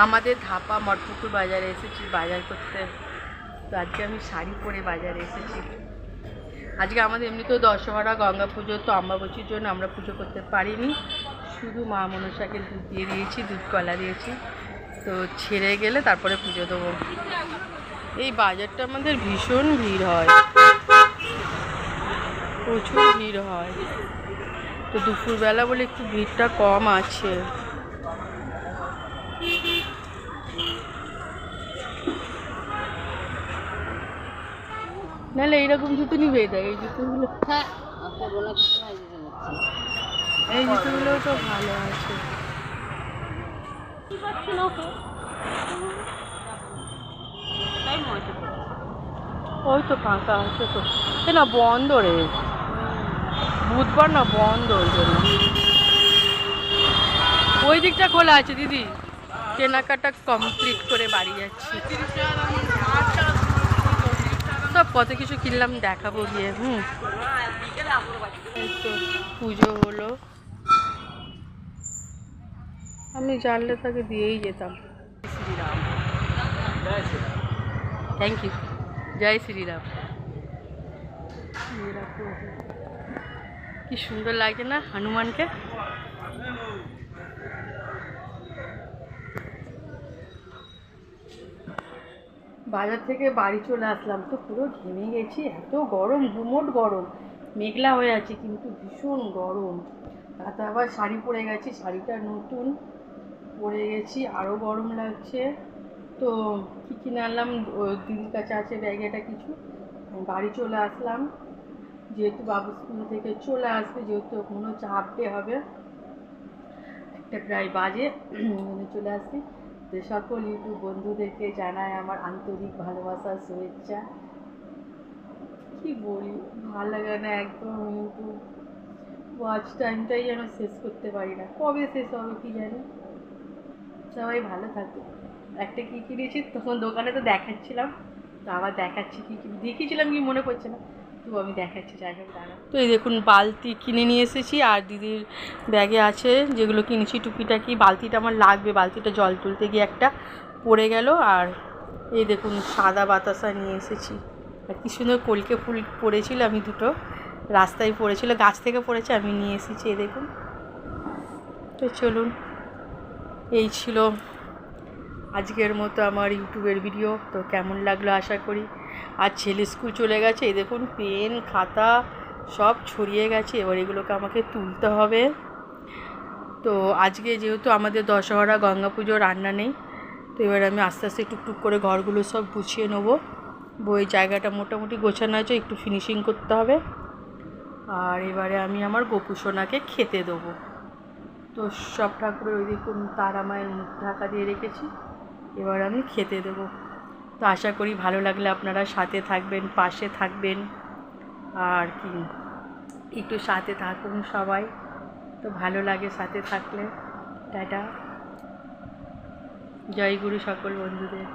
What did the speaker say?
আমাদের ধাপা মঠপুকুর বাজারে এসেছি বাজার করতে। তো আজকে আমি শাড়ি পরে বাজারে এসেছি। আজকে আমাদের এমনিতেও দশহরা গঙ্গা পুজো, তো অমাবস্যার জন্য আমরা পুজো করতে পারিনি। শুধু মা মনসাকে দুধ দিয়ে দিয়েছি, দুধ কলা দিয়েছি। তো ছেড়ে গেলে তারপরে পুজো দেবো। এই বাজারটা আমাদের ভীষণ ভিড় হয়, প্রচুর ভিড় হয়। তো দুপুরবেলা বলে একটু ভিড়টা কম আছে। নাহলে এইরকম জুতো নিবে, দেয় এই জুতোগুলো। হ্যাঁ, এই জুতোগুলোও তো ভালো আছে। ওই তো ফাঁকা আছে তো, না বন্ধ রে, বুধবার না বন্ধ, ওই জন্য। ওই দিকটা খোলা আছে দিদি। কেনাকাটা কমপ্লিট করে বাড়ি যাচ্ছি। সব কত কিছু কিনলাম, দেখাবো গিয়ে। তো পুজো হলো, আমি জানলে তাকে দিয়েই যেতাম। Shriram, thank you. জয় শ্রীরাম। কি সুন্দর লাগে না হনুমানকে। বাজার থেকে বাড়ি চলে আসলাম, তো পুরো ঘেমে গেছি, এত গরম, গুমোট গরম। মেঘলা হয়ে আছে কিন্তু ভীষণ গরম। তাতে আবার শাড়ি পরে গেছি, শাড়িটা নতুন পরে গেছি, আরও গরম লাগছে। তো কী কিনে আনলাম, দিদির কাছে আছে ব্যাগেটা কিছু। বাড়ি চলে আসলাম, যেহেতু বাবু স্কুল থেকে চলে আসবে, যেহেতু কোনো চাপতে হবে, একটা প্রায় বাজে চলে আসছি। তো সকল ইউটিউব বন্ধুদেরকে জানাই আমার আন্তরিক ভালোবাসা, শুভেচ্ছা। কি বলি, ভালো লাগে না একদম। ইউটিউব ওয়াচ টাইমটাই যেন শেষ করতে পারি না, কবে শেষ হবে কি জানি। সবাই ভালো থাকবে। একটা কী কিনেছি তখন দোকানে তো দেখাচ্ছিলাম, তো আবার দেখাচ্ছি কী দেখিয়েছিলাম কি মনে পড়ছে না, তো আমি দেখাচ্ছি। যাই হোক দাঁড়া। তো এই দেখুন বালতি কিনে নিয়ে এসেছি, আর দিদির ব্যাগে আছে যেগুলো কিনেছি টুকিটাকি। বালতিটা আমার লাগবে, বালতিটা জল তুলতে গিয়ে একটা পড়ে গেল। আর এই দেখুন সাদা বাতাসা নিয়ে এসেছি। আর কি সুন্দর কলকে ফুল পড়েছিল, আমি দুটো রাস্তায় পড়েছিল, গাছ থেকে পড়েছে, আমি নিয়ে এসেছি। এই দেখুন। তো চলুন, এই ছিল আজকের মতো আমার ইউটিউবের ভিডিও। তো কেমন লাগলো আশা করি। আর ছেলে স্কুল চলে গেছে, এই দেখুন পেন খাতা সব ছড়িয়ে গেছে, এবার এগুলোকে আমাকে তুলতে হবে। তো আজকে যেহেতু আমাদের দশহরা গঙ্গা পুজো, রান্না নেই, তো এবার আমি আস্তে আস্তে টুকটুক করে ঘরগুলো সব গুছিয়ে নেবো। বই জায়গাটা মোটামুটি গোছানো আছে, একটু ফিনিশিং করতে হবে। আর এবারে আমি আমার গোপু সোনাকে খেতে দেবো। তো সব ঠাকুরের ওই দেখুন তারা মায়ের মুখ ঢাকা দিয়ে রেখেছি, এবার আমি খেতে দেবো। তো আশা করি ভালো লাগলে আপনারা সাথে থাকবেন, পাশে থাকবেন, আর কি একটু সাথে থাকুন সবাই। তো ভালো লাগে সাথে থাকলে। টাটা, জয় গুরু সকল বন্ধুদের।